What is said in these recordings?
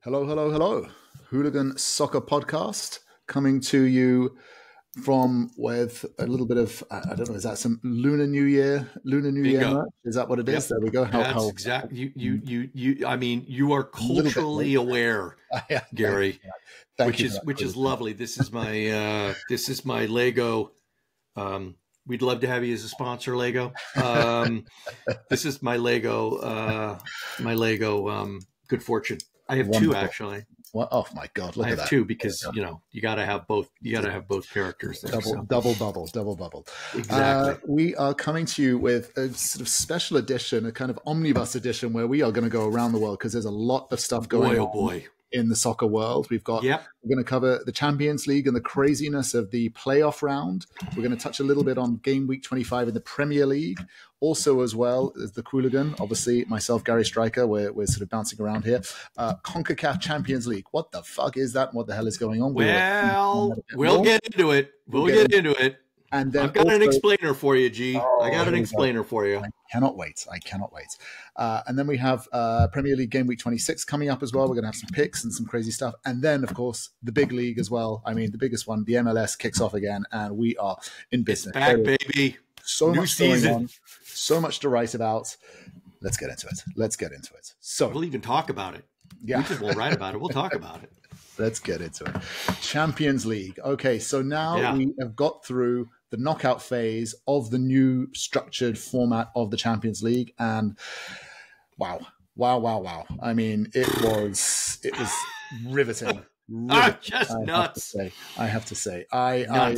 Hello, hello, hello. Hooligan Soccer podcast coming to you from with a little bit of, I don't know, is that some Lunar New Year merch? Is that what it is? There we go. That's exactly you. I mean, you are culturally aware, Gary, which is lovely. This is my Lego. We'd love to have you as a sponsor, Lego. This is my Lego. Good fortune. I have two actually. Well, oh my God! Look at that. I have two because you got to have both. You got to have both characters there. Double bubble. Exactly. We are coming to you with a sort of special edition, a kind of omnibus edition, where we are going to go around the world because there's a lot of stuff going on in the soccer world. We're going to cover the Champions League and the craziness of the playoff round. We're going to touch a little bit on game week 25 in the Premier League. Also, as well as the Qooligan, obviously myself, Gary Stryker, we're sort of bouncing around here. CONCACAF Champions League. What the fuck is that? What the hell is going on? Well, we'll get into it. We'll get into it. And then I've got an explainer for you, G. I got an explainer for you. I cannot wait. And then we have Premier League game week 26 coming up as well. We're going to have some picks and some crazy stuff. And then, of course, the big league as well. I mean, the biggest one, the MLS kicks off again, and we are in business. It's back, baby. So New much season. Going on. So much to write about. Let's get into it. So we'll even talk about it. Yeah. We just won't write about it. We'll talk about it. Let's get into it. Champions League. Okay, so now we have got through the knockout phase of the new structured format of the Champions League. And wow. I mean, it was riveting. Just nuts. I have to say. I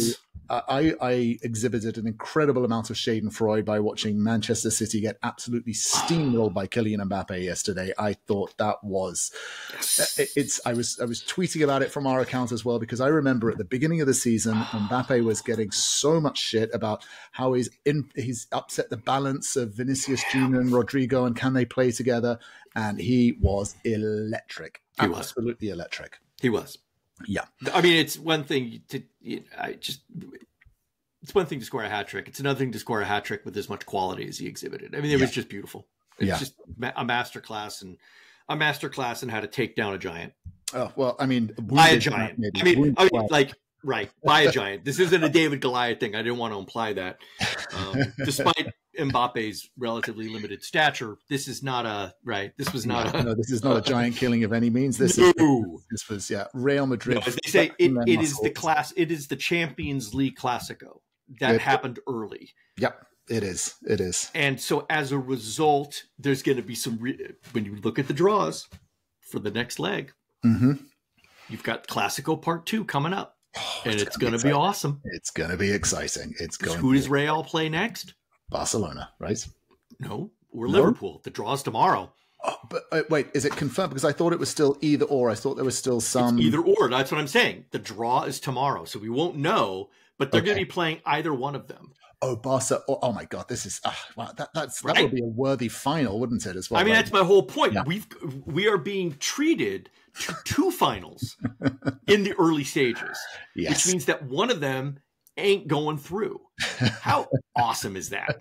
exhibited an incredible amount of schadenfreude by watching Manchester City get absolutely steamrolled by Kylian Mbappe yesterday. I thought that was I was tweeting about it from our account as well, because I remember at the beginning of the season Mbappe was getting so much shit about how he's upset the balance of Vinicius Jr. and Rodrigo and can they play together, and he was electric. Absolutely electric. He was. Yeah. I mean, it's one thing to it's one thing to score a hat trick. It's another thing to score a hat trick with as much quality as he exhibited. I mean, it was just beautiful. It's just a masterclass and how to take down a giant. Oh, well, I mean, by a giant. By a giant. This isn't a David Goliath thing. I didn't want to imply that. Despite Mbappe's relatively limited stature, this is not a This was not this is not a giant killing of any means. This was Real Madrid. No, as they say, it is the class. It is the Champions League Classico that happened early. Yep, it is. And so as a result, there's going to be some. When you look at the draws for the next leg, you've got Classico Part 2 coming up, and it's going to be awesome. It's going to be exciting. Who does Real play next? Barcelona, right? No, we're Liverpool. The draw's tomorrow. Oh, but wait, is it confirmed? Because I thought it was still either or. I thought there was still some... It's either or. That's what I'm saying. The draw is tomorrow, so we won't know, but they're going to be playing either one of them. Oh, Barca. Oh my God, this is... wow, that would be a worthy final, wouldn't it, as well? I mean, that's my whole point. Yeah. We are being treated to two finals in the early stages, which means that one of them ain't going through. How awesome is that?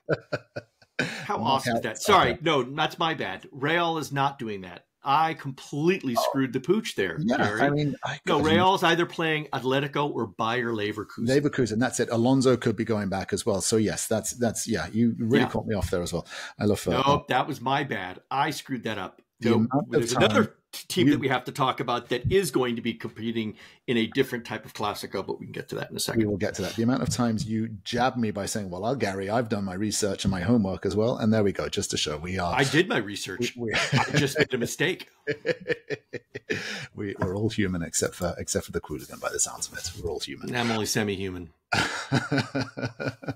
How awesome is that? Sorry, no, that's my bad. Real is not doing that. I completely screwed the pooch there, Gary. I mean, Real's either playing Atletico or Bayer Leverkusen. Leverkusen, that's it. Alonso could be going back as well. So yes, that's you really caught me off there as well. I love. No, that was my bad. I screwed that up. There's another team that we have to talk about that is going to be competing in a different type of Classico, but we can get to that in a second. We will get to that. The amount of times you jab me by saying, well, Gary, I've done my research and my homework as well. And there we go, just to show we are. I did my research. I just made a mistake. We're all human except for the Qooligan, by the sounds of it. We're all human. I'm only semi-human.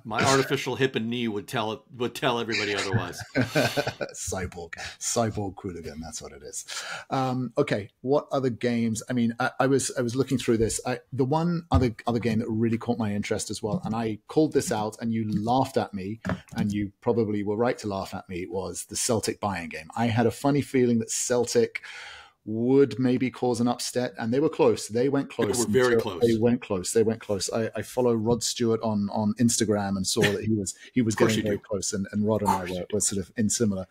My artificial hip and knee would tell everybody otherwise. Cyborg Qooligan, that's what it is. Okay, what other games? I mean, I was looking through this. The one other game that really caught my interest as well, and I called this out, and you laughed at me, and you probably were right to laugh at me, was the Celtic Bayern game. I had a funny feeling that Celtic would maybe cause an upset, and they were close. They went close. They were very close. They went close. They went close. I follow Rod Stewart on Instagram and saw that he was getting very close, and Rod and I were sort of in similar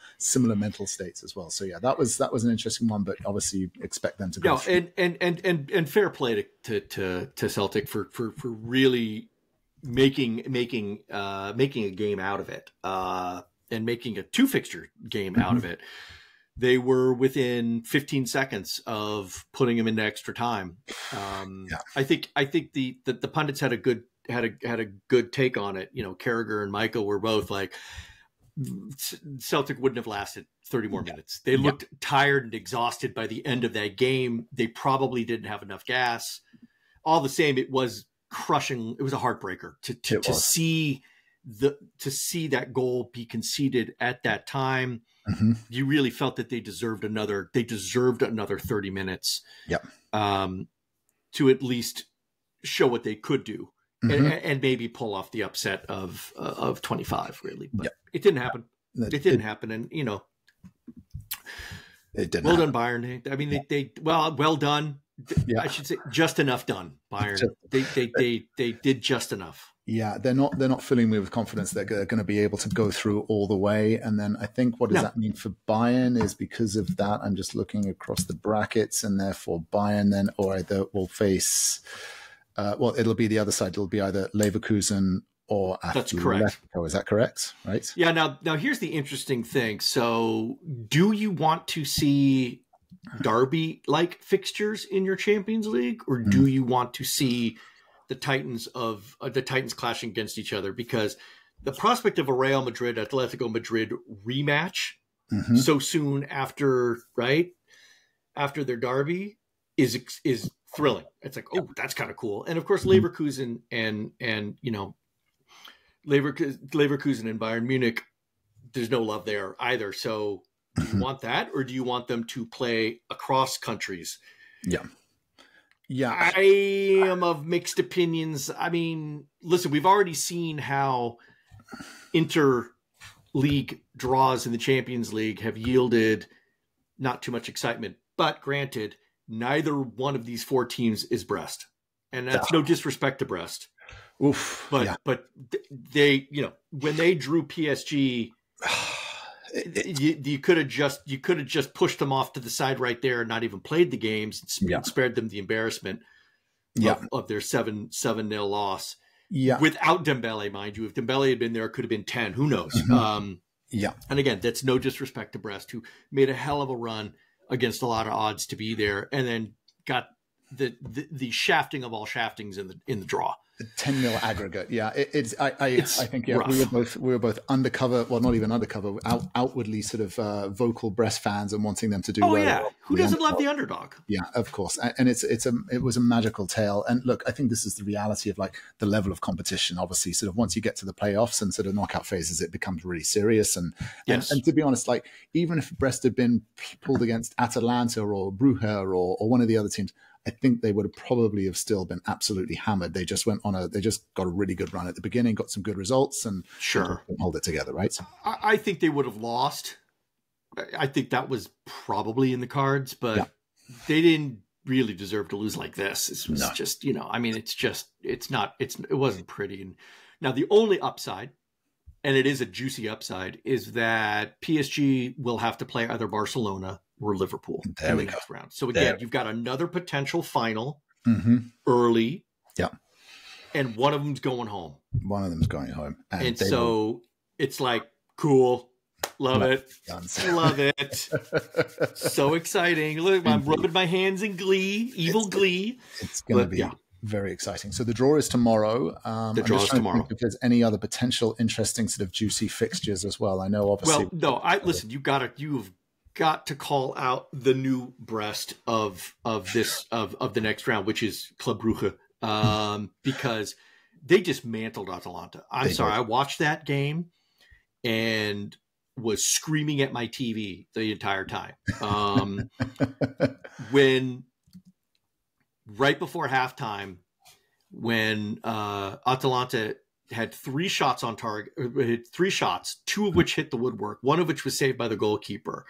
mental states as well. So yeah, that was an interesting one, but obviously you expect them to go. And fair play to Celtic for really making a game out of it, and making a 2-fixture game out of it. They were within 15 seconds of putting him into extra time. I think the pundits had a good take on it. You know, Carragher and Michael were both like, Celtic wouldn't have lasted 30 more minutes. They looked tired and exhausted by the end of that game. They probably didn't have enough gas. All the same, it was crushing. It was a heartbreaker to see that goal be conceded at that time. You really felt that they deserved another 30 minutes to at least show what they could do, and maybe pull off the upset of 25, really. But it didn't happen. It didn't happen. And, you know, it didn't. Well done, Bayern. I mean, they well done. I should say just enough done, Bayern. They did just enough. Yeah, they're not filling me with confidence that they're going to be able to go through all the way. And then I think, what does that mean for Bayern is because of that, I'm just looking across the brackets, and therefore Bayern then either will face, it'll be the other side. It'll be either Leverkusen or Atletico. That's correct. Is that correct? Right? Yeah. Now here's the interesting thing. So do you want to see derby-like fixtures in your Champions League, or do you want to see the Titans clashing against each other? Because the prospect of a Real Madrid Atletico Madrid rematch so soon after their derby is thrilling. It's like, oh, that's kind of cool. And of course, Leverkusen and you know, Leverkusen and Bayern Munich, there's no love there either. So do you want that, or do you want them to play across countries? Yeah, I am of mixed opinions. I mean, listen, we've already seen how inter-league draws in the Champions League have yielded not too much excitement. But granted, neither one of these 4 teams is Brest. And that's no disrespect to Brest. Oof. But they, you know, when they drew PSG, you could have just pushed them off to the side right there and not even played the games and spared them the embarrassment of their 7-0 loss. Without Dembele, mind you. If Dembele had been there, it could have been 10. Who knows? And again, that's no disrespect to Brest, who made a hell of a run against a lot of odds to be there, and then got the shafting of all shaftings in the draw. 10-0 aggregate. Yeah, I think rough. we were both undercover. Well, not even undercover. Outwardly sort of vocal Brest fans and wanting them to do well. Yeah, who doesn't love the underdog? Yeah, of course. And it was a magical tale. And look, I think this is the reality of like the level of competition. Obviously, sort of once you get to the playoffs and sort of knockout phases, it becomes really serious. And to be honest, like even if Brest had been pulled against Atalanta or Brugge or one of the other teams, I think they would have probably have still been absolutely hammered. They just got a really good run at the beginning, got some good results, and hold it together, right? I think they would have lost. I think that was probably in the cards, but they didn't really deserve to lose like this. It was just, you know, I mean, it wasn't pretty. And now the only upside, and it is a juicy upside, is that PSG will have to play either Barcelona or Liverpool in the next round. So again, you've got another potential final early. Yeah. And one of them's going home. And so it's like, cool. Love it. Love it. So exciting. Look, I'm rubbing my hands in glee, glee. It's going to be very exciting. So the draw is tomorrow. The draw is tomorrow. If there's any other potential interesting sort of juicy fixtures as well. I know obviously. Well, no, listen, you've got to call out the new Brest of the next round, which is Club Brugge, because they just mantled Atalanta. I'm sorry, I watched that game and was screaming at my TV the entire time. When right before halftime, when Atalanta had 3 shots on target, hit 3 shots, 2 of which hit the woodwork, 1 of which was saved by the goalkeeper.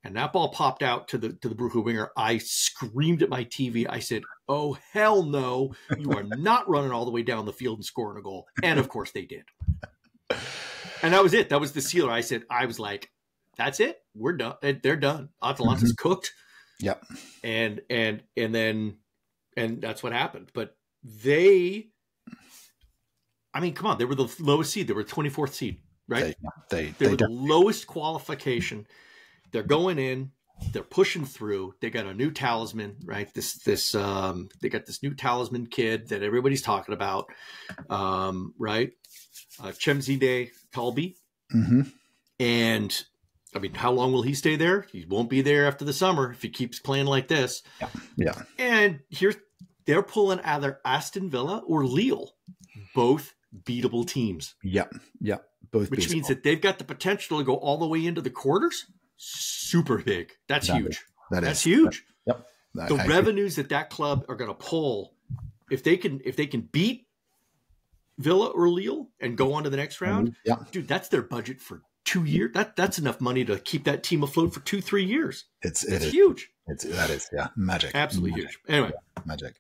And that ball popped out to the Brugge winger. I screamed at my TV. I said, "Oh, hell no. You are not running all the way down the field and scoring a goal." And of course they did. And that was it. That was the sealer. I was like, that's it. We're done. They're done. Atalanta's cooked. Yep. And that's what happened. But they, I mean, come on, they were the lowest seed. They were the 24th seed, right? They were the lowest qualification. They're going in. They're pushing through. They got a new talisman, right? They got this new talisman kid that everybody's talking about, right? Chemzide Talbi. And I mean, how long will he stay there? He won't be there after the summer if he keeps playing like this. Yeah. And they're pulling either Aston Villa or Lille, both beatable teams. Yeah. Both, which means that they've got the potential to go all the way into the quarters. Super big. That's huge. That's huge. Yep. The revenues that club are going to pull, if they can beat Villa or Lille and go on to the next round, dude, that's their budget for 2 years. That's enough money to keep that team afloat for 2-3 years. It's huge. That is magic. Absolutely huge. Anyway, magic.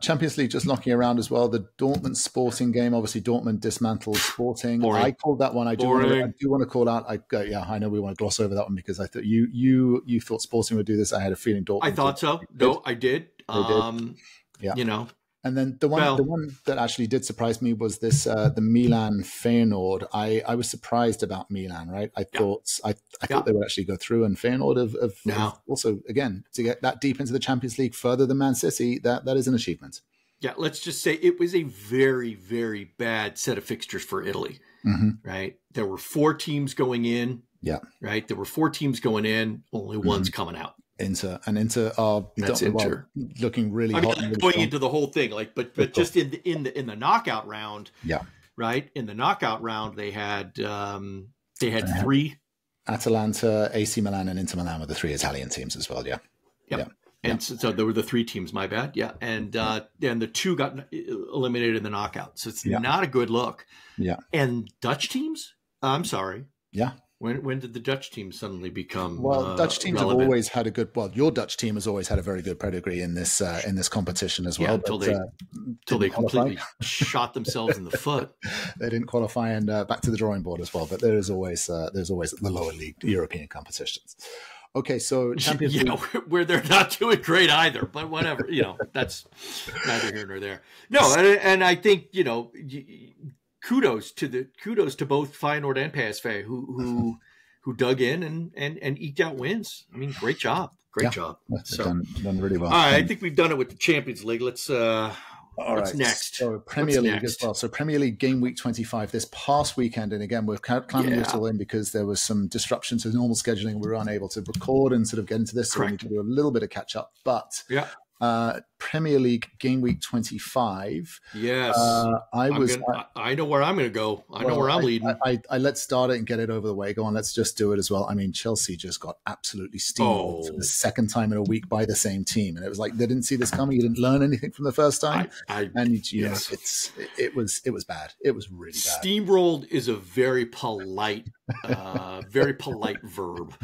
Champions League just knocking around as well. The Dortmund Sporting game. Obviously, Dortmund dismantled Sporting. Boring. I called that one. I do want to call out. I know we want to gloss over that one because I thought you thought Sporting would do this. I had a feeling Dortmund. I thought so. No, I did. Yeah. You know. And then the one that actually did surprise me was this the Milan Feyenoord. I was surprised about Milan, right? I thought they would actually go through, and Feyenoord have also, again, to get that deep into the Champions League further than Man City, that is an achievement. Yeah, let's just say it was a very, very bad set of fixtures for Italy, right? There were 4 teams going in. Yeah. Right? There were 4 teams going in, only one's coming out. Inter are looking really hot. Going into the whole thing, but just in the knockout round, right? In the knockout round, they had 3. Atalanta, AC Milan, and Inter Milan were the 3 Italian teams as well. And so there were the 3 teams. My bad. Yeah, and the 2 got eliminated in the knockout. So it's not a good look. Yeah, and Dutch teams. I'm sorry. Yeah. When did the Dutch team suddenly become Dutch teams relevant? have always had your Dutch team has always had a very good pedigree in this competition as well. Until they completely shot themselves in the foot. They didn't qualify, and back to the drawing board as well. But there's always the lower league European competitions. Okay, so Champions League, where they're not doing great either, but whatever, that's neither here nor there. No, and I think kudos to both Feyenoord and PSV who dug in and eked out wins. I mean, great job. So done really well. All right, I think we've done it with the Champions League. What's next? So Premier League as well. So Premier League game week 25 this past weekend, and again we're climbing this all in because there was some disruption to normal scheduling. We were unable to record and sort of get into this, so we need to do a little bit of catch up. But Premier League game week 25. Yes, I know where I'm going to go. I know where I'm leading. I let's start it and get it over the way. Go on, let's just do it as well. I mean, Chelsea just got absolutely steamrolled for the second time in a week by the same team, and it was like they didn't see this coming. You didn't learn anything from the first time, it was bad. It was really bad. Steamrolled is a very polite verb.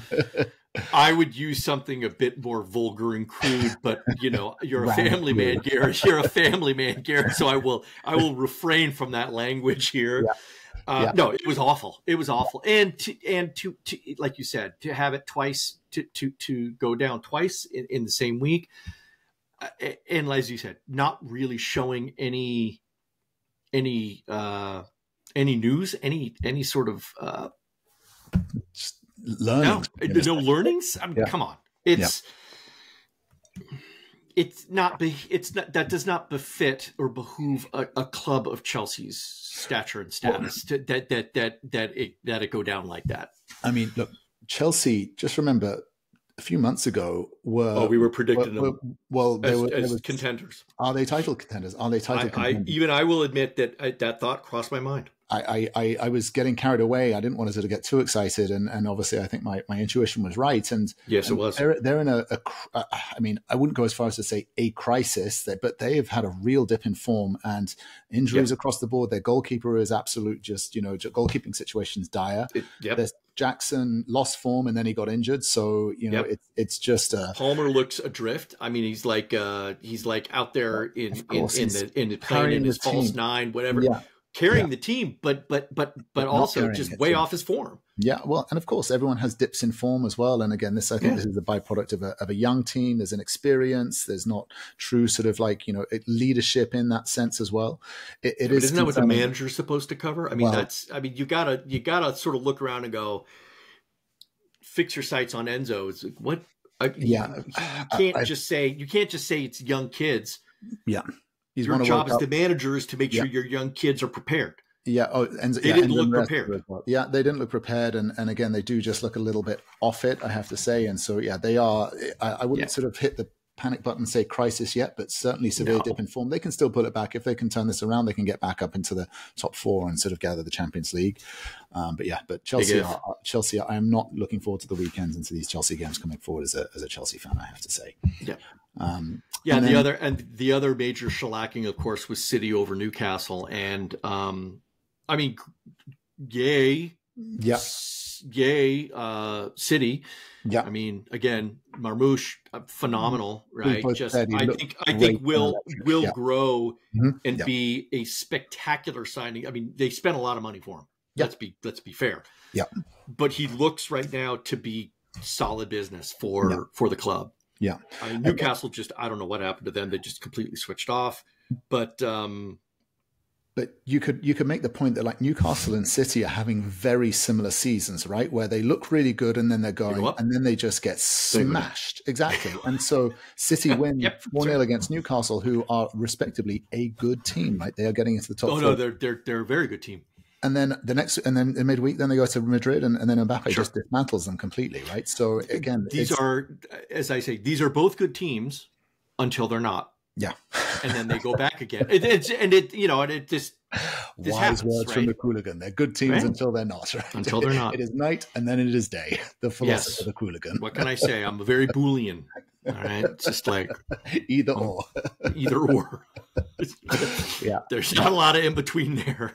I would use something a bit more vulgar and crude, but you're a family man, Gary. You're a family man, Gary. So I will refrain from that language here. No, it was awful. It was awful. And to like you said, to have it twice, to go down twice in the same week, and as you said, not really showing any news, any sort of learnings. No learnings. I mean, come on. It's not that does not befit or behoove a club of Chelsea's stature and status that it go down like that. I mean, look, Chelsea. Just remember, a few months ago we were predicting them. They were contenders. Are they title contenders? Contenders? Even I will admit that that thought crossed my mind. I was getting carried away. I didn't want to get too excited, and obviously I think my intuition was right. And yes, it was. They're in I mean, I wouldn't go as far as to say a crisis, but they have had a real dip in form and injuries across the board. Their goalkeeper is absolute, just goalkeeping situation's dire. There's Jackson lost form and then he got injured, so it's just Palmer looks adrift. I mean, he's like out there in the playing in his false nine, whatever. Yeah. Carrying the team, but also just way off his form. Yeah, well, and of course, everyone has dips in form as well. And again, I think this is the byproduct of a young team. There's an experience. There's not true sort of leadership in that sense as well. Isn't that what the manager's supposed to cover? I mean, you gotta sort of look around and go, fix your sights on Enzo. It's like, what? You can't just say it's young kids. Yeah. Your job as the manager is to make sure your young kids are prepared. Yeah. They didn't look prepared. Well. Yeah, they didn't look prepared. And again, they do just look a little bit off it, I have to say. And so, they are, I wouldn't sort of hit the panic button and say crisis yet, but certainly severe dip in form. They can still pull it back. If they can turn this around, they can get back up into the top 4 and sort of gather the Champions League. But Chelsea, I am not looking forward to the weekends and to these Chelsea games coming forward as a Chelsea fan, I have to say. Yeah. The other major shellacking, of course, was City over Newcastle, and I mean, yay, City. Yeah, I mean, again, Marmoush, phenomenal, right? I think will grow and be a spectacular signing. I mean, they spent a lot of money for him. Yeah. Let's be fair. Yeah, but he looks right now to be solid business for the club. Yeah. I mean, Newcastle I don't know what happened to them. They just completely switched off. But you could make the point that Newcastle and City are having very similar seasons, right? Where they look really good and then they're going and then they just get smashed. Exactly. And so City win 4-0 against Newcastle, who are respectively a good team, right? They are getting into the top 4. No, they're a very good team. And then in midweek, then they go to Madrid, and then Mbappe just dismantles them completely, right? So again, these are both good teams until they're not. Yeah, and then they go back again. This wise happens, words from the Qooligan. They're good teams until they're not. Right? Until they're not. It is night and then it is day. The philosophy of the Qooligan. What can I say? I'm a very Boolean. All right, it's just like either or. Yeah, there's not a lot of in between there.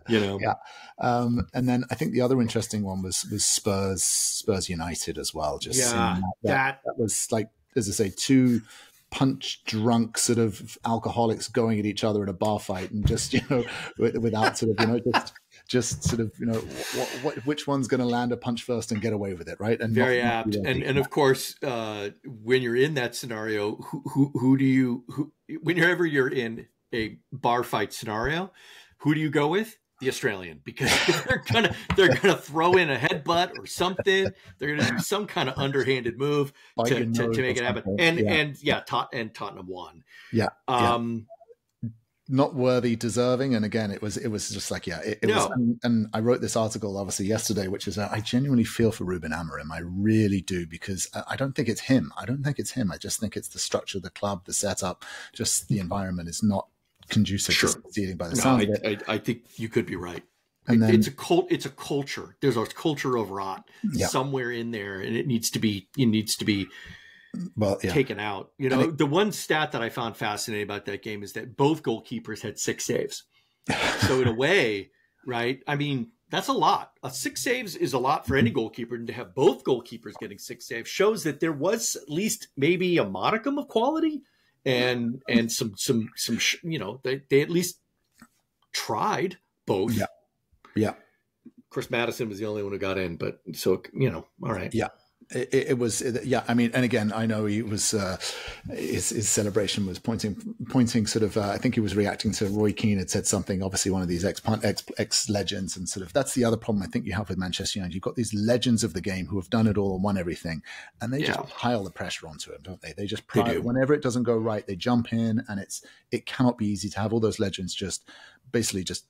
Yeah, and then I think the other interesting one was Spurs United as well. That was like, as I say, two punch drunk sort of alcoholics going at each other in a bar fight, and just without sort of just sort of which one's going to land a punch first and get away with it, right? And very apt. And of course, when you're in that scenario, whenever you're in a bar fight scenario, who do you go with? The Australian, because they're gonna throw in a headbutt or something. They're gonna do some kind of underhanded move to make it happen. And Tottenham won. Yeah. Not worthy, deserving, and again, it was just like it was. And I wrote this article obviously yesterday, which is I genuinely feel for Ruben Amorim. I really do, because I don't think it's him. I just think it's the structure of the club, the setup, just the environment is not conducive to succeeding by the sound of it. I think you could be right. And it's a culture. There's a culture of rot somewhere in there, and it needs to be taken out. The one stat that I found fascinating about that game is that both goalkeepers had 6 saves. So in a way, right? I mean, that's a lot. 6 saves is a lot for any goalkeeper, and to have both goalkeepers getting 6 saves shows that there was at least maybe a modicum of quality. And some they at least tried both. Yeah. Chris Madison was the only one who got in, but so all right. Yeah. It was, I mean, and again, I know he was, his celebration was pointing sort of, I think he was reacting to Roy Keane had said something, obviously one of these ex legends, and sort of, that's the other problem I think you have with Manchester United. You've got these legends of the game who have done it all and won everything, and they just pile the pressure onto him, don't they? They just whenever it doesn't go right, they jump in, and it cannot be easy to have all those legends just basically just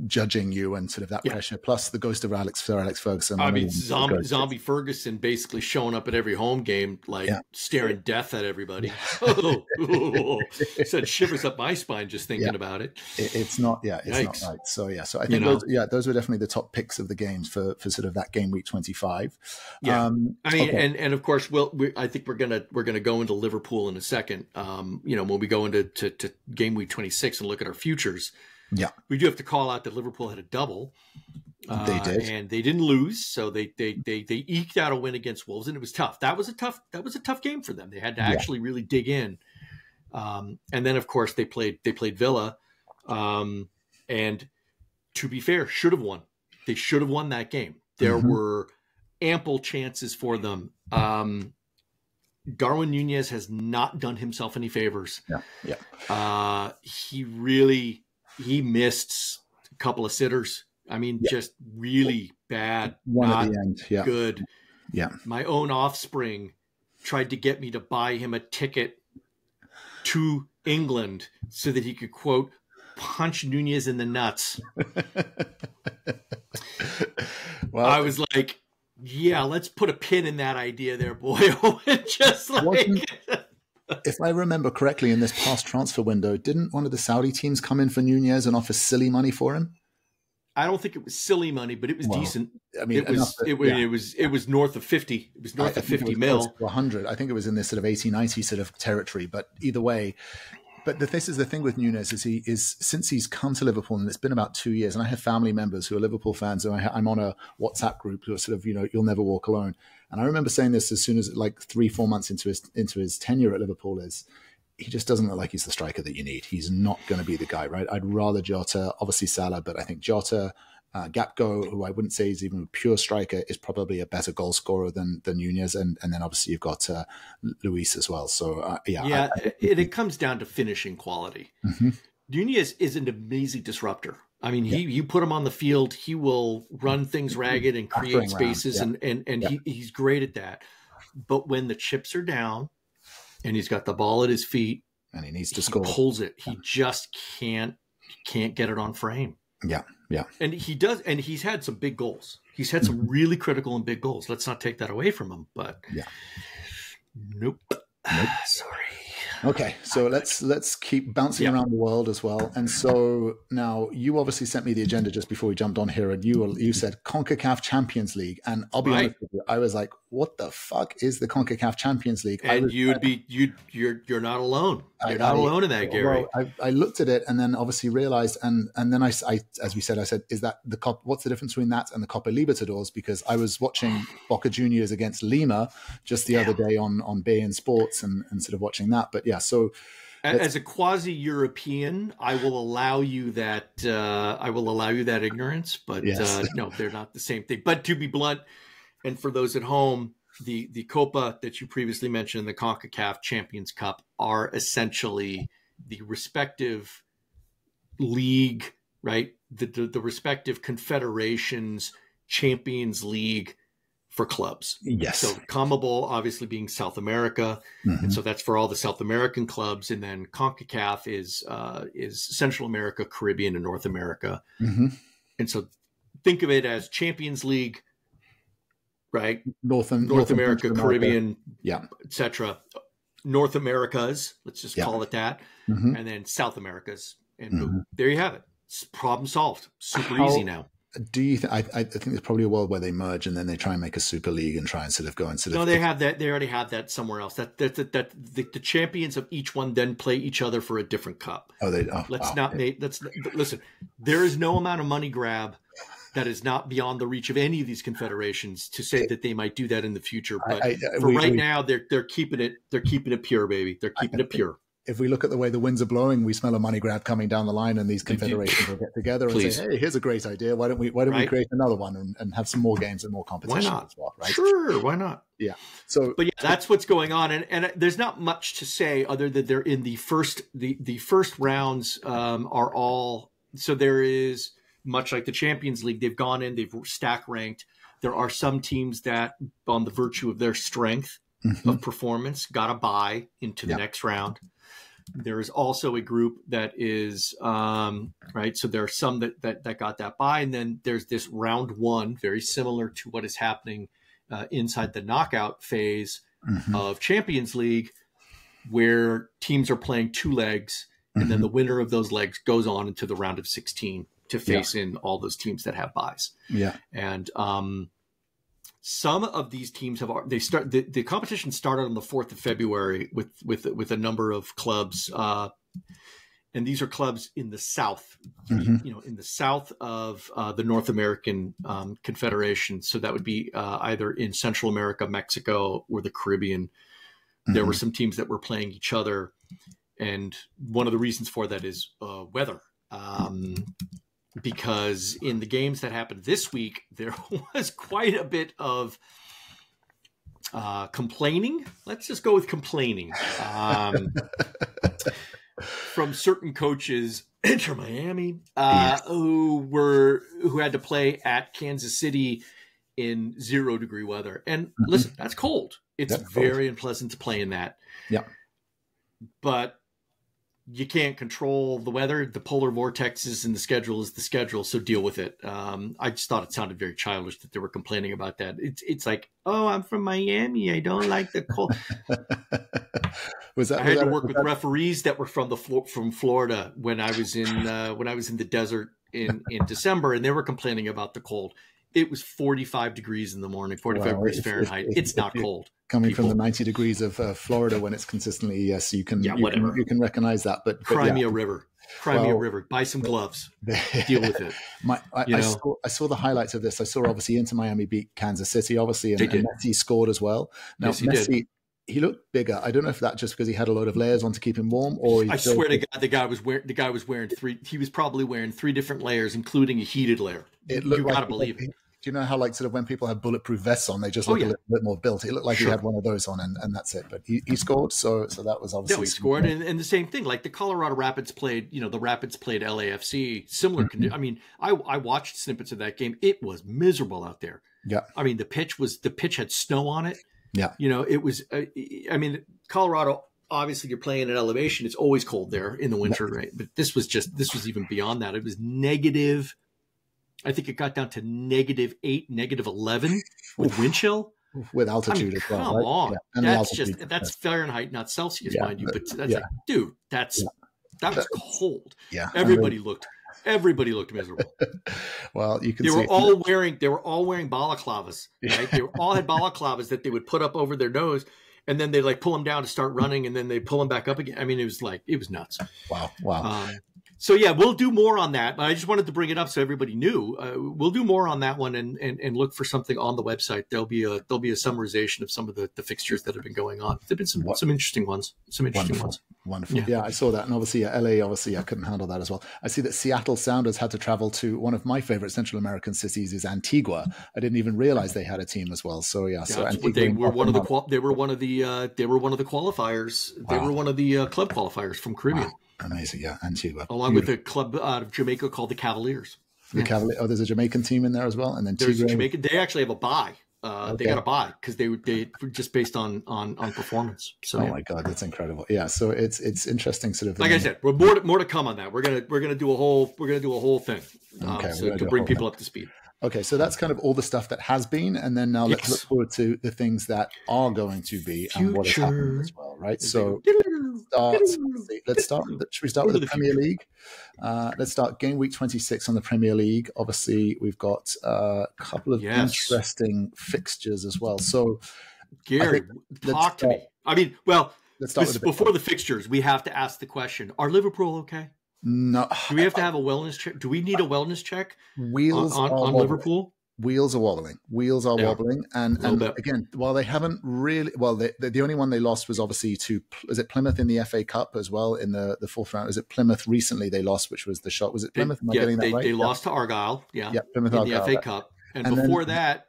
judging you and sort of that pressure, plus the ghost of Sir Alex Ferguson. I mean, zombie Ferguson basically showing up at every home game, like staring death at everybody. Said shivers up my spine just thinking about it. It's not, it's not right. So so I think those were definitely the top picks of the games for sort of that game week 25. I mean, and of course, I think we're gonna go into Liverpool in a second. When we go into game week 26 and look at our futures. Yeah, we do have to call out that Liverpool had a double. They did, and they didn't lose, so they eked out a win against Wolves, and it was tough. That was a tough game for them. They had to actually really dig in. And then, of course, they played Villa, and to be fair, should have won. They should have won that game. There were ample chances for them. Darwin Nunez has not done himself any favors. He missed a couple of sitters. I mean, just really bad. One at the end. Good. Yeah. My own offspring tried to get me to buy him a ticket to England so that he could, quote, punch Nunez in the nuts. Well, I was like, yeah, let's put a pin in that idea there, boy. Just like... If I remember correctly, in this past transfer window, didn't one of the Saudi teams come in for Nunez and offer silly money for him? I don't think it was silly money, but it was decent. I mean, it was north of 50. It was north of 50 mil. 100. I think it was in this sort of 80, 90 sort of territory. But either way, this is the thing with Nunez is since he's come to Liverpool, and it's been about 2 years, and I have family members who are Liverpool fans, and I'm on a WhatsApp group who are sort of, you'll never walk alone. And I remember saying this as soon as like 3-4 months into his tenure at Liverpool he just doesn't look like he's the striker that you need. He's not going to be the guy, right? I'd rather Jota, obviously Salah, but I think Jota, Gakpo, who I wouldn't say is even a pure striker, is probably a better goal scorer than Nunez. And then obviously you've got Luis as well. So it comes down to finishing quality. Nunez is an amazing disruptor. I mean, you put him on the field, he will run things ragged and create spaces, and he's great at that. But when the chips are down and he's got the ball at his feet and he needs to score, pulls it. He just can't get it on frame. Yeah. And he does, and he's had some big goals. He's had some really critical and big goals. Let's not take that away from him. But nope. Sorry. Okay, so let's keep bouncing around the world as well. And so now you obviously sent me the agenda just before we jumped on here, and you said CONCACAF Champions League, and I'll be honest with you, I was like, what the fuck is the CONCACAF Champions League? And you're not alone. You're not alone in that, Gary. Well, I looked at it and then obviously realized, and then I as we said, I said, is that what's the difference between that and the Copa Libertadores? Because I was watching Boca Juniors against Lima just the other day on beIN Sports and sort of watching that. But yeah, so as a quasi-European, I will allow you that. Ignorance, but no, they're not the same thing. But to be blunt, and for those at home, the Copa that you previously mentioned, the CONCACAF Champions Cup, are essentially the respective league, right? The respective confederations Champions League for clubs. Yes. So CONMEBOL obviously being South America, and so that's for all the South American clubs, and then CONCACAF is Central America, Caribbean, and North America. And so think of it as Champions League, right? North America, Caribbean, etc. North Americas, let's just call it that, and then South Americas, and boom, there you have it. It's problem solved. Super easy now. Do you think? I think there's probably a world where they merge and then they try and make a super league and try and sort of go and sort of. No, they have that. They already have that somewhere else. That the champions of each one then play each other for a different cup. Listen. There is no amount of money grab that is not beyond the reach of any of these confederations to say that they might do that in the future. But right now, they're keeping it. They're keeping it pure, baby. They're keeping it pure. If we look at the way the winds are blowing, we smell a money grab coming down the line, and these confederations will get together and say, "Hey, here's a great idea. Why don't we create another one and have some more games and more competition?" Why not? As well, right? Sure, why not? Yeah. So, but yeah, that's what's going on, and there's not much to say other than they're in the first rounds are all. So there is much like the Champions League. They've gone in, they've stack ranked. There are some teams that, on the virtue of their strength of performance, got a bye into the next round. There is also a group that is right. So there are some that got that bye, and then there's this round one, very similar to what is happening inside the knockout phase of Champions League, where teams are playing 2 legs, and then the winner of those legs goes on into the round of 16 to face in all those teams that have byes. Yeah, and some of these teams the competition started on the 4th of February with a number of clubs, and these are clubs in the South, in the south of the North American Confederation. So that would be either in Central America, Mexico, or the Caribbean. There were some teams that were playing each other, and one of the reasons for that is weather. Because in the games that happened this week, there was quite a bit of complaining. Let's just go with complaining from certain coaches Inter Miami who had to play at Kansas City in 0-degree weather. And listen, that's cold. It's very unpleasant to play in that. Yeah, but you can't control the weather. The polar vortexes and the schedule is the schedule, so deal with it. I just thought it sounded very childish that they were complaining about that. It's like, oh, I'm from Miami. I don't like the cold. I had to work with referees that were from Florida when I was in the desert in December, and they were complaining about the cold. It was 45 degrees in the morning, 45 degrees Fahrenheit. It's not cold. Coming from the 90 degrees of Florida when it's consistently, yes, you can recognize that. But Crimea River, buy some gloves, deal with it. I saw the highlights of this. I saw obviously Inter Miami beat Kansas City, obviously, and Messi scored as well. Now, yes, Messi, he looked bigger. I don't know if that's just because he had a load of layers on to keep him warm, or I swear to God, the guy was wearing 3. He was probably wearing 3 different layers, including a heated layer. You gotta believe it. Do you know how, like, sort of when people have bulletproof vests on, they just look a little bit more built? It looked like he had one of those on, and that's it. But he scored, so that was obviously. No, he scored, and the same thing. Like the Colorado Rapids played, the Rapids played LAFC. Similar. I mean, I watched snippets of that game. It was miserable out there. Yeah. I mean, the pitch had snow on it. Yeah. It was. I mean, Colorado. Obviously, you're playing at elevation. It's always cold there in the winter, right? But this was even beyond that. It was negative. I think it got down to -8, -11 with wind chill. With altitude as well. Come on. Yeah. That's Fahrenheit, not Celsius, mind you. But that's like, dude, that was cold. Yeah. Everybody looked miserable. Well, you can they see were all wearing balaclavas, right? They all had balaclavas that they would put up over their nose, and then they like pull them down to start running, and then they pull them back up again. I mean, it was nuts. Wow. So yeah, we'll do more on that. I just wanted to bring it up so everybody knew. We'll do more on that one and look for something on the website. There'll be a summarization of some of the fixtures that have been going on. There've been some interesting ones. Wonderful. Yeah, I saw that, and obviously LA. Obviously, I couldn't handle that as well. I see that Seattle Sounders had to travel to one of my favorite Central American cities, is Antigua. I didn't even realize they had a team as well. So yeah, so Antigua, they were one of the qualifiers. They were one of the club qualifiers from Caribbean. Wow. Amazing, yeah, Antigua. Along with a club out of Jamaica called the Cavaliers. There's a Jamaican team in there as well, and then there's a Jamaican. They actually have a bye. They got a bye because they just based on performance. So my God, that's incredible. Yeah, so it's interesting, sort of. Like I said, we're more to come on that. We're gonna do a whole thing. To bring people up to speed. Okay, so that's kind of all the stuff that has been, and then now let's look forward to the things that are going to be and what has happened as well, right? So let's start. Should we start with the Premier League? Let's start game week 26 on the Premier League. Obviously, we've got a couple of interesting fixtures as well. So, Gary, talk to me. I mean, well, let's start before the fixtures. We have to ask the question: are Liverpool okay? No. Do we have to have a wellness check? Do we need a wellness check on Liverpool? Wheels are wobbling. Wobbling. And again, while they haven't really, the only one they lost was obviously is it Plymouth in the FA Cup as well in the fourth round? Is it Plymouth recently they lost, which was the shot? Was it Plymouth? Am I getting that right? They lost to Argyle. Yeah. Plymouth in Argyle, the FA Cup. And before that,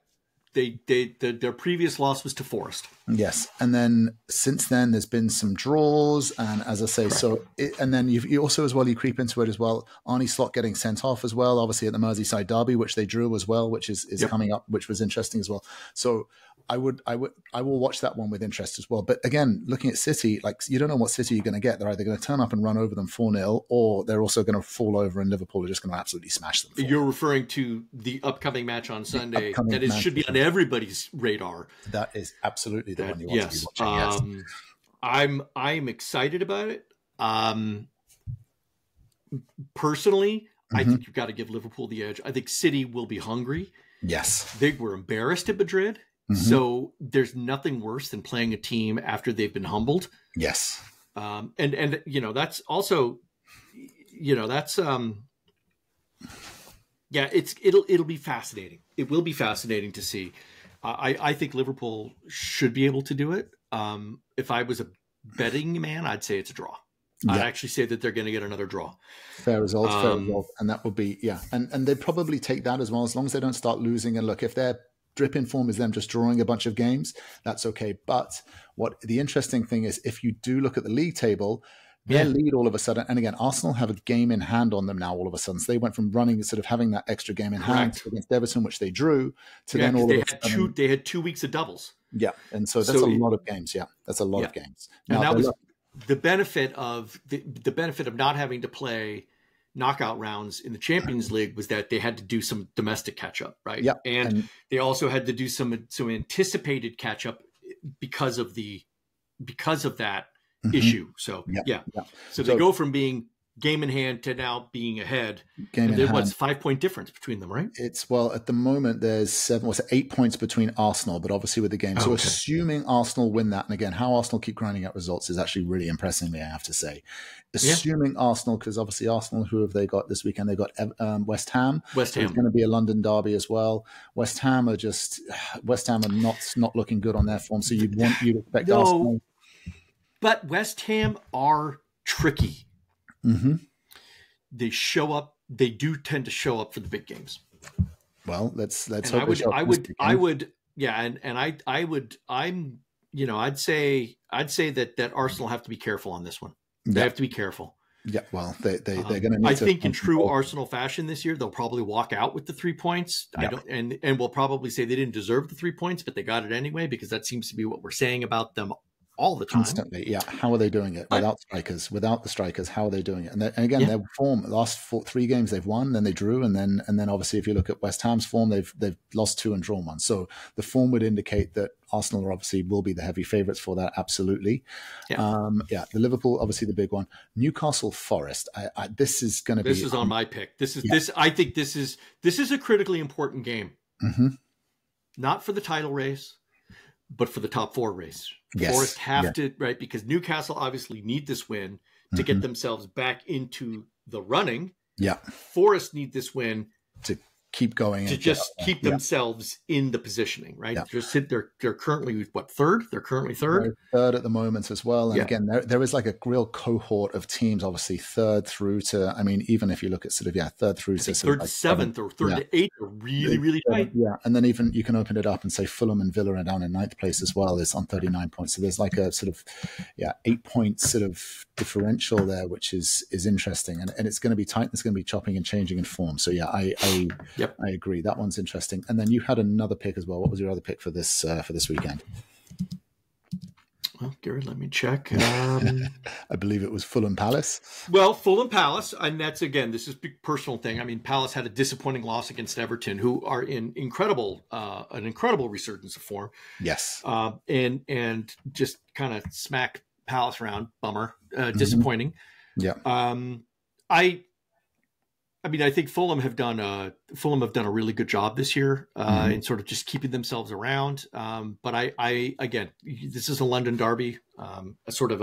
their previous loss was to Forest. Yes, and then since then there's been some draws, and as I say, and then you also as well you creep into it as well. Arnie Slot getting sent off as well, obviously at the Merseyside derby, which they drew as well, which is coming up, which was interesting as well. So I will watch that one with interest as well. But again, looking at City, like you don't know what City you're going to get. They're either going to turn up and run over them 4-0, or they're also going to fall over, and Liverpool are just going to absolutely smash them. You're referring to the upcoming match on Sunday that should be on everybody's radar. That is absolutely the one you want to be watching. Yes. I'm excited about it. Personally, I think you've got to give Liverpool the edge. I think City will be hungry. Yes, they were embarrassed at Madrid. So there's nothing worse than playing a team after they've been humbled. Yes. And that's also, it'll be fascinating. It will be fascinating to see. I think Liverpool should be able to do it. If I was a betting man, I'd say it's a draw. Yeah. I'd actually say that they're going to get another draw. Fair result. And that would be, and they'd probably take that as well, as long as they don't start losing. And look, if they're drip in form is them just drawing a bunch of games, that's okay. But what the interesting thing is, if you do look at the league table, their lead all of a sudden, and again, Arsenal have a game in hand on them now all of a sudden. So they went from running, sort of having that extra game in hand against Everton, which they drew, to then all of a sudden. They had 2 weeks of doubles. Yeah. And so that's a lot of games. Yeah. That's a lot of games. Now, and that was the benefit of the benefit of not having to play knockout rounds in the Champions League was that they had to do some domestic catch up, right? Yeah. And they also had to do some anticipated catch up because of that issue. So So they go from being game in hand to now being ahead. What's 5-point difference between them, right? It's at the moment there's 8 points between Arsenal, but obviously with the game. So assuming Arsenal win that, and again, how Arsenal keep grinding out results is actually really impressing me, I have to say. Assuming Arsenal, because obviously Arsenal, who have they got this weekend? They got West Ham. It's going to be a London derby as well. West Ham are not looking good on their form. So you'd expect Arsenal. But West Ham are tricky. Mm-hmm. They show up. They do tend to show up for the big games. Well, let's hope. I'd say that Arsenal have to be careful on this one. They have to be careful. Yeah, well, they're going to. I think in true Arsenal fashion this year, they'll probably walk out with the 3 points. Yeah. And we'll probably say they didn't deserve the 3 points, but they got it anyway, because that seems to be what we're saying about them all the time. Constantly, yeah. How are they doing it without strikers? Without the strikers, how are they doing it? And again, their form, the last 3 games they've won, then they drew, and then obviously if you look at West Ham's form, they've lost 2 and drawn 1. So the form would indicate that Arsenal obviously will be the heavy favourites for that. Absolutely, the Liverpool obviously the big one. Newcastle Forest. This is going to be. This is on my pick. This. I think this is a critically important game. Mm-hmm. Not for the title race, but for the top 4 race. Yes. Forest have to, right? Because Newcastle obviously need this win to get themselves back into the running. Yeah. Forest need this win to keep going, to just keep themselves in the positioning, right? Yeah. They're currently third? They're currently third? They're third at the moment as well. And again, there is like a real cohort of teams, obviously third through to, I mean, even if you look at third through to third to 7th or third to 8th are really, really tight. Yeah. And then even you can open it up and say Fulham and Villa are down in 9th place as well. It's on 39 points. So there's like a sort of 8 point sort of differential there, which is interesting. And it's going to be tight. It's going to be chopping and changing in form. So I agree. That one's interesting. And then you had another pick as well. What was your other pick for this weekend? Well, Gary, let me check. I believe it was Fulham Palace. Well, Fulham Palace, and that's, again, this is a big personal thing. I mean, Palace had a disappointing loss against Everton, who are in an incredible resurgence of form. Yes. And just kind of smack Palace around. Bummer. Disappointing. Yeah. I mean, I think Fulham have done a really good job this year in sort of just keeping themselves around. But I again, this is a London derby, a sort of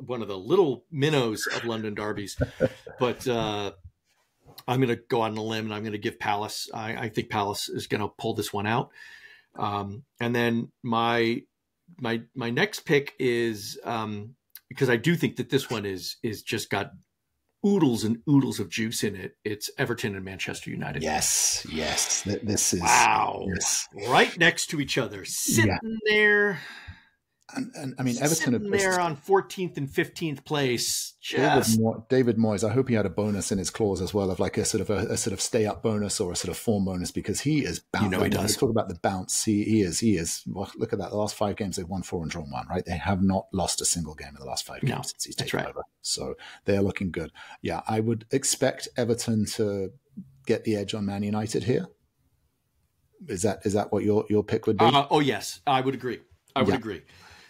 one of the little minnows of London derbies. But I'm going to go out on a limb and I'm going to give Palace. I think Palace is going to pull this one out. And then my next pick is because I do think that this one is just got oodles and oodles of juice in it. It's Everton and Manchester United. Yes. This is right next to each other, sitting there. And I mean, Everton sitting there on 14th and 15th place. David Moyes. I hope he had a bonus in his clause as well, of like a sort of stay up bonus or a sort of form bonus, because he is bound. He does. Talk about the bounce. He is. Well, look at that. The last 5 games they've won 4 and drawn 1. Right? They have not lost a single game in the last 5 games since he's taken over. So they are looking good. Yeah, I would expect Everton to get the edge on Man United here. Is that what your pick would be? Oh yes, I would agree. I would agree.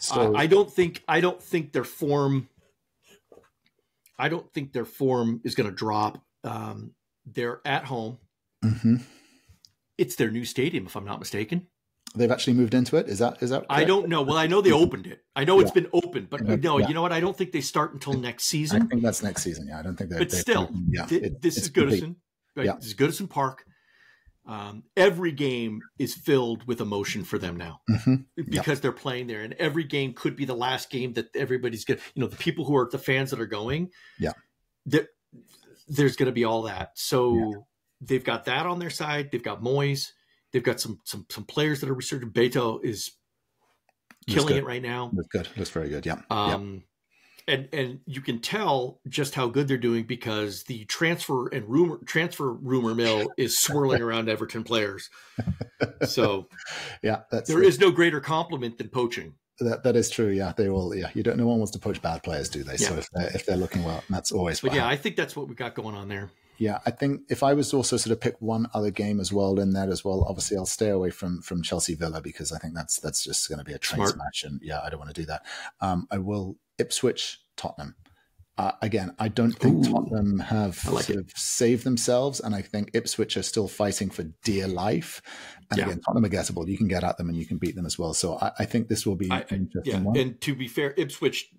So I don't think their form. I don't think their form is going to drop. They're at home. Mm-hmm. It's their new stadium, if I'm not mistaken. They've actually moved into it. Is that correct? I don't know. Well, I know they opened it. I know it's been open, but no, you know what? I don't think they start until next season. I think that's next season. Yeah, I don't think. But still, this is Goodison. Right? Yeah. This is Goodison Park. Every game is filled with emotion for them now because they're playing there, and every game could be the last game that everybody's going to, the people who are the fans that are going. Yeah. There's going to be all that. So they've got that on their side. They've got Moyes. They've got some players that are resurgent. Beto is killing it right now. That's good. That's very good. Yeah. And you can tell just how good they're doing because the transfer rumor mill is swirling around Everton players. So there is no greater compliment than poaching. That is true. Yeah, they will. Yeah, no one wants to poach bad players, do they? Yeah. So if they're looking well, that's always. But I think that's what we got going on there. Yeah, I think if I was to also sort of pick one other game as well in there as well, obviously I'll stay away from Chelsea Villa because I think that's just going to be a train smash, and I don't want to do that. I will Ipswich Tottenham. Again, I don't think Tottenham have saved themselves, and I think Ipswich are still fighting for dear life. And again, Tottenham are gettable. You can get at them and you can beat them as well. So I think this will be an interesting one. And to be fair, Ipswich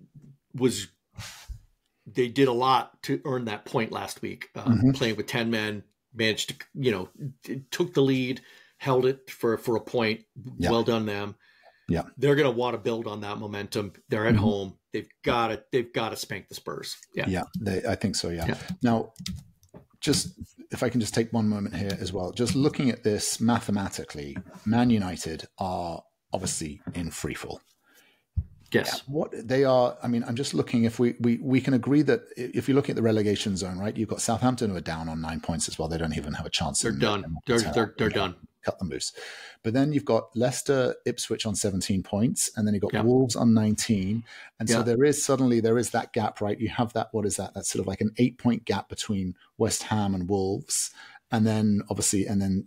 they did a lot to earn that point last week. Playing with 10 men, managed to, took the lead, held it for a point. Yeah. Well done them. Yeah, they're going to want to build on that momentum. They're at home. They've got to spank the Spurs. Yeah, I think so. Yeah. Now, just if I can just take one moment here as well, just looking at this mathematically, Man United are obviously in freefall. Yes. What they are, I mean, I'm just looking if we can agree that if you're looking at the relegation zone, right, you've got Southampton who are down on 9 points as well. They don't even have a chance. They're done. They're done. Cut them loose. But then you've got Leicester, Ipswich on 17 points, and then you've got Wolves on 19. And so there is that gap, right? You have that, what is that? That's sort of like an 8-point gap between West Ham and Wolves. And then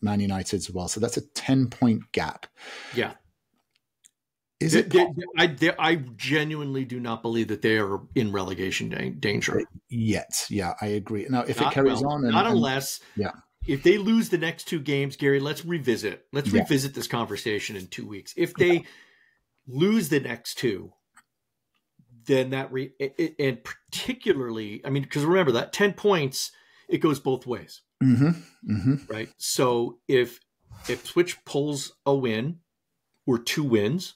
Man United as well. So that's a 10-point gap. Yeah. I genuinely do not believe that they are in relegation danger yet. Yeah, I agree. Now, if it carries on, unless if they lose the next 2 games, Gary, let's revisit this conversation in 2 weeks. If they lose the next 2, then and particularly, I mean, because remember that 10 points, it goes both ways, right? So if Ipswich pulls a win or 2 wins.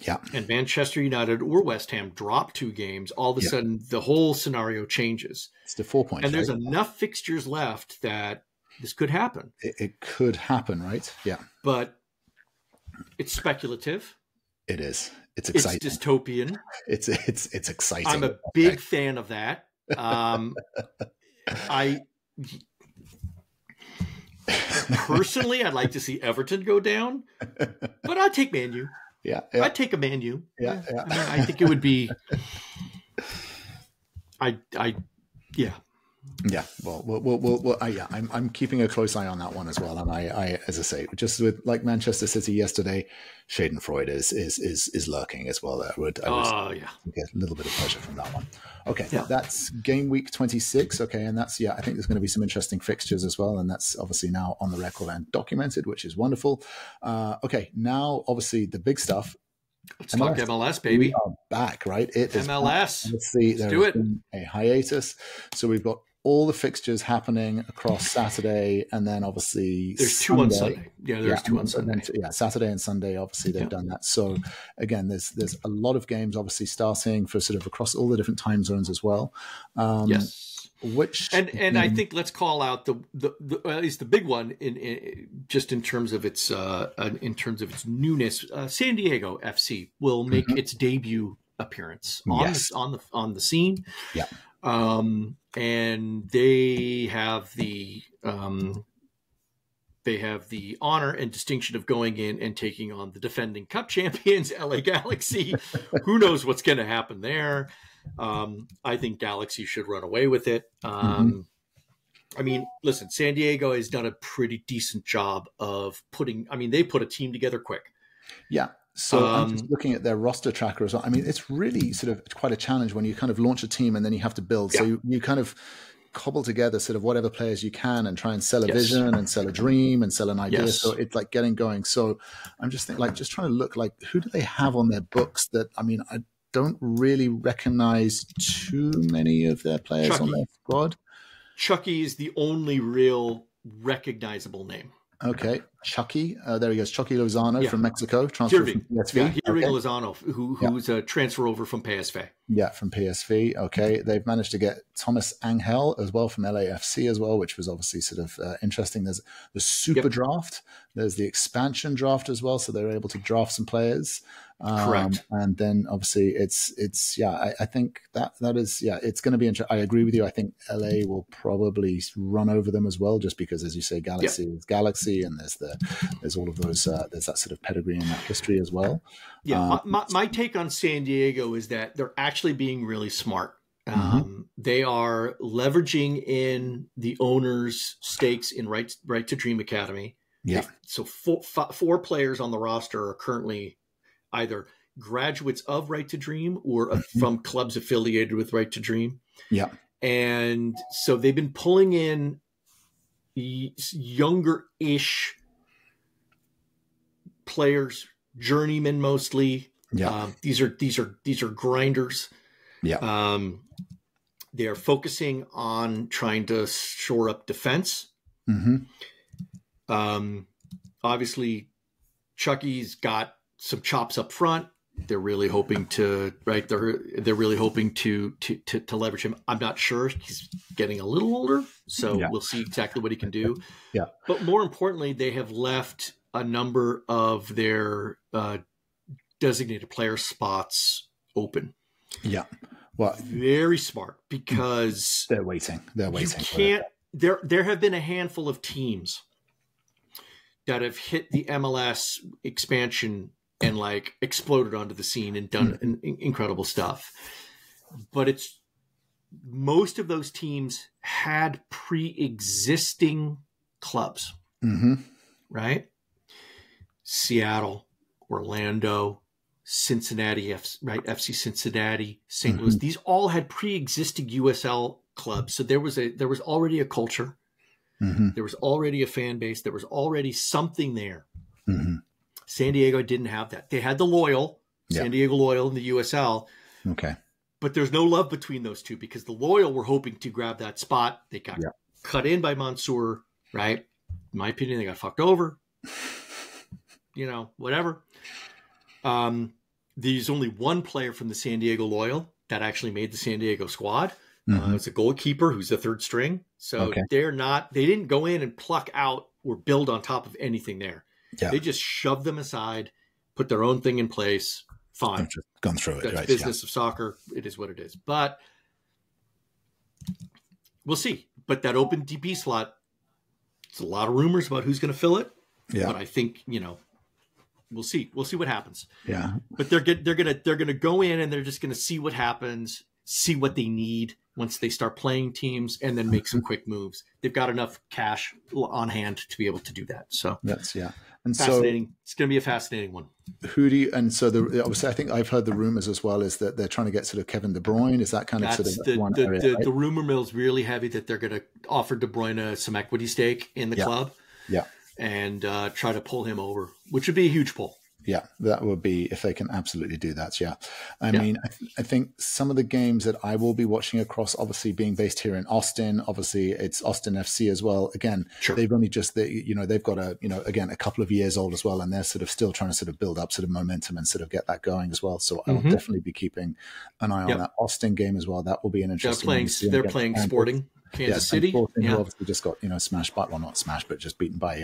Yeah, and Manchester United or West Ham drop 2 games, all of a sudden the whole scenario changes. It's the 4 points. And there's enough fixtures left that this could happen. It could happen, right? Yeah. But it's speculative. It is. It's exciting. It's dystopian. It's exciting. I'm a big fan of that. Personally, I'd like to see Everton go down, but I'd take Man U. Yeah. I'd take a Man U. Yeah. I mean, I think it would be. Yeah. Well, I'm keeping a close eye on that one as well. And I, as I say, just with like Manchester City yesterday, Schadenfreude is lurking as well. I would get a little bit of pleasure from that one. Okay, that's game week 26. Okay, and that's I think there's going to be some interesting fixtures as well, and that's obviously now on the record and documented, which is wonderful. Okay, now obviously the big stuff. Let's talk MLS, baby. We are back, right? It is MLS. Let's see. Let's do it. A hiatus. So we've got all the fixtures happening across Saturday, and then obviously there's two on Sunday. Yeah, there's two on Sunday. Saturday and Sunday. Obviously, they've done that. So again, there's a lot of games obviously starting for sort of across all the different time zones as well. Yes. Which and I think let's call out the at least the big one in terms of its newness. San Diego FC will make its debut appearance on the scene. Yeah. And they have the honor and distinction of going in and taking on the defending cup champions, LA Galaxy. Who knows what's going to happen there? I think Galaxy should run away with it. I mean, listen, San Diego has done a pretty decent job of they put a team together quick. Yeah. So I'm just looking at their roster tracker as well. I mean, it's really sort of quite a challenge when you kind of launch a team and then you have to build. Yeah. So you kind of cobble together sort of whatever players you can and try and sell a vision and sell a dream and sell an idea. Yes. So it's like getting going. So I'm just thinking, like, just trying to look like, who do they have on their books that, I mean, I don't really recognize too many of their players on their squad. Chucky is the only real recognizable name. Okay, Chucky. There he goes. Chucky Lozano from Mexico. Transfer from PSV. Lozano, who's a transfer over from PSV. Yeah, from PSV. Okay. They've managed to get Thomas Angel as well from LAFC as well, which was obviously sort of interesting. There's the super draft. There's the expansion draft as well. So they're able to draft some players. Correct. And then obviously it's I think that is, it's going to be interesting. I agree with you. I think LA will probably run over them as well, just because, as you say, Galaxy is Galaxy, and there's all of those, there's that sort of pedigree and that history as well. Yeah. My take on San Diego is that they're actually being really smart. They are leveraging in the owner's stakes in Right to Dream Academy. Yeah. So four players on the roster are currently either graduates of Right to Dream or from clubs affiliated with Right to Dream. Yeah. And so they've been pulling in younger-ish players, journeymen mostly. Yeah. These are grinders. Yeah. They are focusing on trying to shore up defense. Obviously, Chucky's got some chops up front. They're really hoping to They're really hoping to leverage him. I'm not sure. He's getting a little older, so we'll see exactly what he can do. Yeah. But more importantly, they have left a number of their designated player spots open. Yeah. Well, very smart, because they're waiting. They're waiting. You can't. There have been a handful of teams that have hit the MLS expansion and like exploded onto the scene and done incredible stuff. But it's most of those teams had pre-existing clubs, right? Seattle, Orlando, Cincinnati, FC Cincinnati, St. Louis. These all had pre-existing USL clubs. So there was already a culture. There was already a fan base. There was already something there. San Diego didn't have that. They had the Loyal, San Diego Loyal in the USL. Okay. But there's no love between those two, because the Loyal were hoping to grab that spot. They got cut in by Mansour, right? In my opinion, they got fucked over. Whatever. There's only one player from the San Diego Loyal that actually made the San Diego squad. It's a goalkeeper who's the third string. So they didn't go in and pluck out or build on top of anything there. Yeah. They just shoved them aside, put their own thing in place. Fine. Gone through it. That's right, business of soccer. It is what it is. But we'll see. But that open DP slot, it's a lot of rumors about who's going to fill it. Yeah. But I think, we'll see. We'll see what happens. Yeah. But they're gonna go in and they're just gonna see what happens, see what they need once they start playing teams, and then make some quick moves. They've got enough cash on hand to be able to do that. So that's and fascinating. So it's going to be a fascinating one. Who do you? And so obviously, I think I've heard the rumors as well is that they're trying to get sort of Kevin De Bruyne. Is that kind of sort of one area? The rumor mill's really heavy that they're going to offer De Bruyne some equity stake in the club. Yeah. And try to pull him over, which would be a huge pull. Yeah, that would be if they can absolutely do that. Yeah. I mean, I think some of the games that I will be watching across, obviously being based here in Austin, obviously it's Austin FC as well. Again, they've only just, they've got again, a couple of years old as well. And they're sort of still trying to sort of build up sort of momentum and sort of get that going as well. So I will definitely be keeping an eye on that Austin game as well. That will be an interesting one. They're playing Sporting. Kansas City, who obviously just got smashed by, well, not smashed, but just beaten by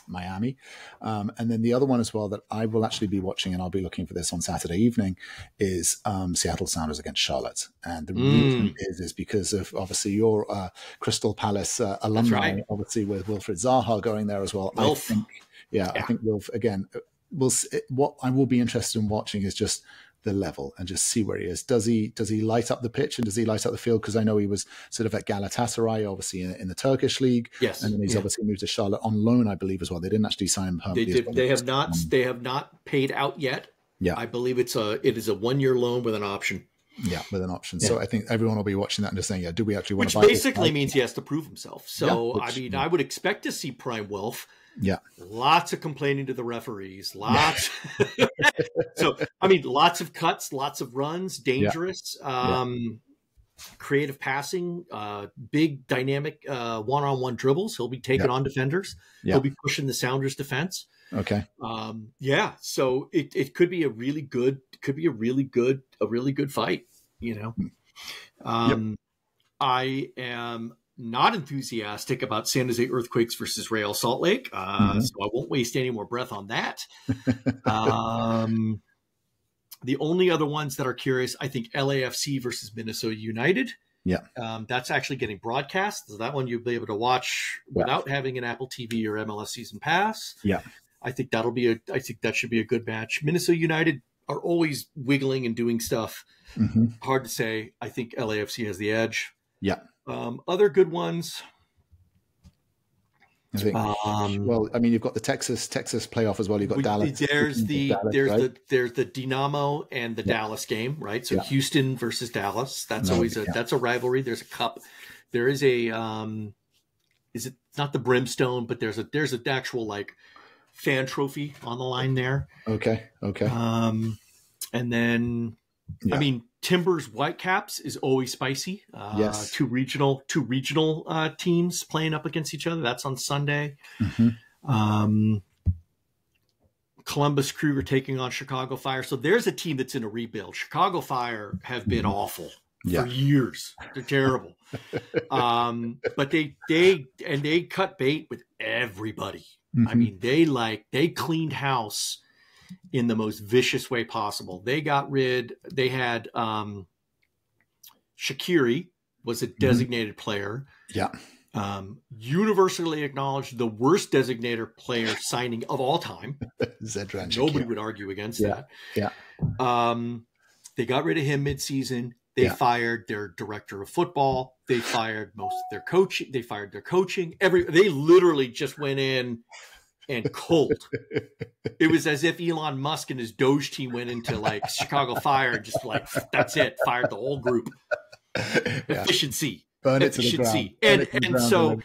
Miami. And then the other one as well that I will actually be watching, and I'll be looking for this on Saturday evening, is Seattle Sounders against Charlotte. And the reason is because of obviously your Crystal Palace alumni, obviously with Wilfried Zaha going there as well. I think Wilf again. What I will be interested in watching is just the level and just see where he is. Does he light up the pitch and does he light up the field? Because I know he was sort of at Galatasaray, obviously in the Turkish league. Yes, and then he's obviously moved to Charlotte on loan, I believe, as well. They didn't actually sign him permanently. They have not. They have not paid out yet. Yeah, I believe it is a 1-year loan with an option. Yeah, with an option. So I think everyone will be watching that and just saying, do we actually want to buy? Which basically means he has to prove himself. So I would expect to see Prime Wilf. Yeah. Lots of complaining to the referees. Lots. So, lots of cuts, lots of runs, dangerous, creative passing, big dynamic one-on-one dribbles. He'll be taking on defenders. Yeah. He'll be pushing the Sounders defense. Okay. So it could be a really good fight, I am not enthusiastic about San Jose Earthquakes versus Real Salt Lake. So I won't waste any more breath on that. The only other ones that are curious, I think LAFC versus Minnesota United. Yeah. That's actually getting broadcast. So that one you'll be able to watch without having an Apple TV or MLS season pass. Yeah. I think that should be a good match. Minnesota United are always wiggling and doing stuff. Hard to say. I think LAFC has the edge. Yeah. Other good ones. I think. You've got the Texas playoff as well. You've got Dallas. There's the Dynamo and the Dallas game, right? So Houston versus Dallas. That's that's a rivalry. There's a cup. There is a is it not the Brimstone, but there's an actual fan trophy on the line there. Okay. And then Timbers Whitecaps is always spicy. Yes. Two regional teams playing up against each other. That's on Sunday. Columbus Crew are taking on Chicago Fire. So there's a team that's in a rebuild. Chicago Fire have been awful for years. They're terrible. But they cut bait with everybody. They cleaned house in the most vicious way possible. They had Shaqiri was a designated player. Yeah. Universally acknowledged the worst designated player signing of all time. Nobody would argue against that. Yeah. They got rid of him mid-season. They fired their director of football. They fired most of their coaching. They fired their coaching. They literally just went in and cold. It was as if Elon Musk and his Doge team went into Chicago Fire and just that's it, fired the whole group. Efficiency. Burn it to the ground.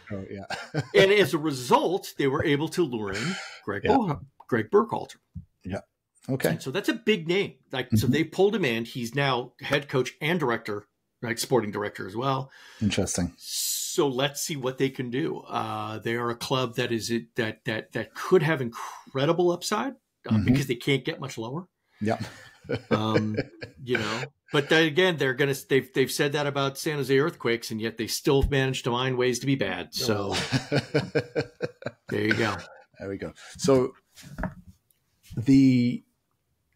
And as a result, they were able to lure in Greg Burkhalter. Yeah. Okay. And so that's a big name. So they pulled him in. He's now head coach and director, sporting director as well. Interesting. So let's see what they can do. They are a club that could have incredible upside because they can't get much lower. Yeah. But then again, they've said that about San Jose Earthquakes, and yet they still managed to find ways to be bad. So there you go. There we go. So the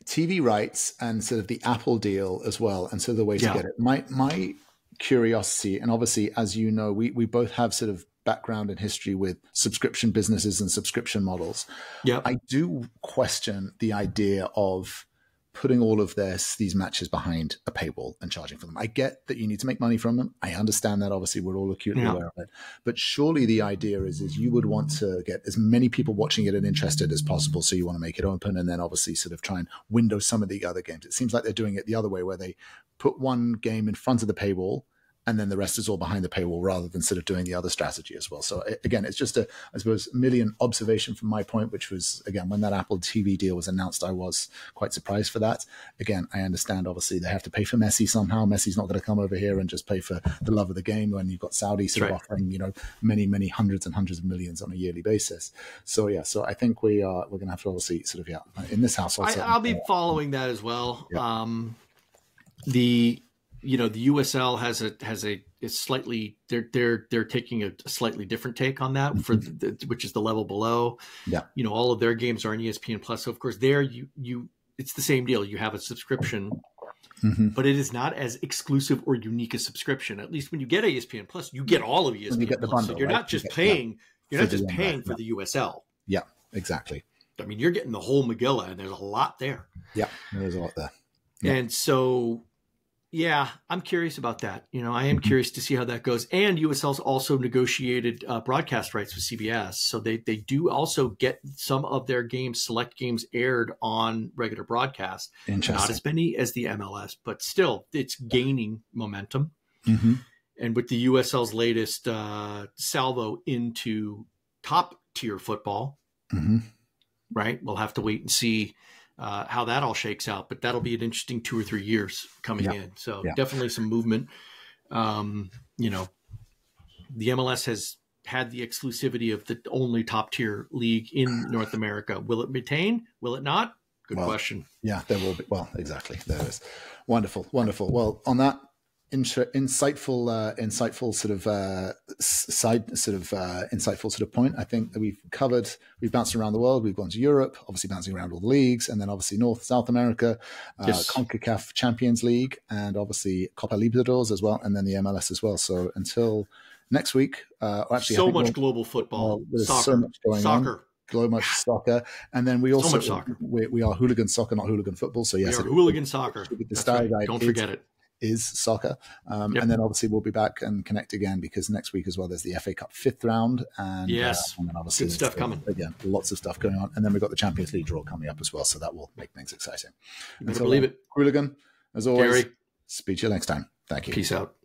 TV rights and sort of the Apple deal as well, and so the way to get it. My curiosity, and obviously, as you know, we both have sort of background and history with subscription businesses and subscription models. Yeah, I do question the idea of putting all of these matches behind a paywall and charging for them. I get that you need to make money from them. I understand that. Obviously, we're all acutely aware of it. But surely the idea is you would want to get as many people watching it and interested as possible. So you want to make it open and then obviously sort of try and window some of the other games. It seems like they're doing it the other way, where they put one game in front of the paywall and then the rest is all behind the paywall rather than sort of doing the other strategy as well. So again, it's just I suppose, a million observation from my point, which was, again, when that Apple TV deal was announced, I was quite surprised for that. Again, I understand, obviously, they have to pay for Messi somehow. Messi's not going to come over here and just pay for the love of the game when you've got Saudi sort of offering, you know, many, many hundreds and hundreds of millions on a yearly basis. So, yeah, so I think we're going to have to obviously sort of, in this house. I'll be following that as well. Yeah. The USL has a slightly, they're taking a slightly different take on that for which is the level below. Yeah. You know, all of their games are on ESPN Plus. So of course there it's the same deal. You have a subscription, but it is not as exclusive or unique a subscription. At least when you get ESPN Plus, you get all of ESPN you get the Plus. Bundle, so you're not just paying, you're not just paying for the USL. Yeah, exactly. I mean, you're getting the whole Megillah, and there's a lot there. Yeah, there's a lot there. Yeah. And so, yeah, I'm curious about that. You know, I am curious to see how that goes. And USL's also negotiated broadcast rights with CBS. So they do also get some of their games, select games, aired on regular broadcast. Not as many as the MLS, but still, it's gaining momentum. And with the USL's latest salvo into top-tier football, right, we'll have to wait and see how that all shakes out, but that'll be an interesting 2 or 3 years coming in. So definitely some movement. You know, the MLS has had the exclusivity of the only top tier league in North America. Will it retain? Will it not? Good question. Yeah, there will be. Well, exactly. There is. Wonderful. Wonderful. Well, on that insightful sort of point, I think that we've bounced around the world. We've gone to Europe, obviously bouncing around all the leagues, and then obviously South America, CONCACAF Champions League, and obviously Copa Libertadores as well, and then the MLS as well. So until next week, actually, so much global football, soccer, so much going on. Much soccer, and then we also we are Hooligan Soccer, not Hooligan Football. So yes, Hooligan Soccer. Don't forget it. Is soccer. And then obviously we'll be back and connect again, because next week as well there's the FA Cup 5th round, and and then obviously good stuff coming. Again, lots of stuff going on, and then we've got the Champions League draw coming up as well, so that will make things exciting. You better believe it. Hooligan, as always, Gary, speak to you next time. Thank you. Peace out.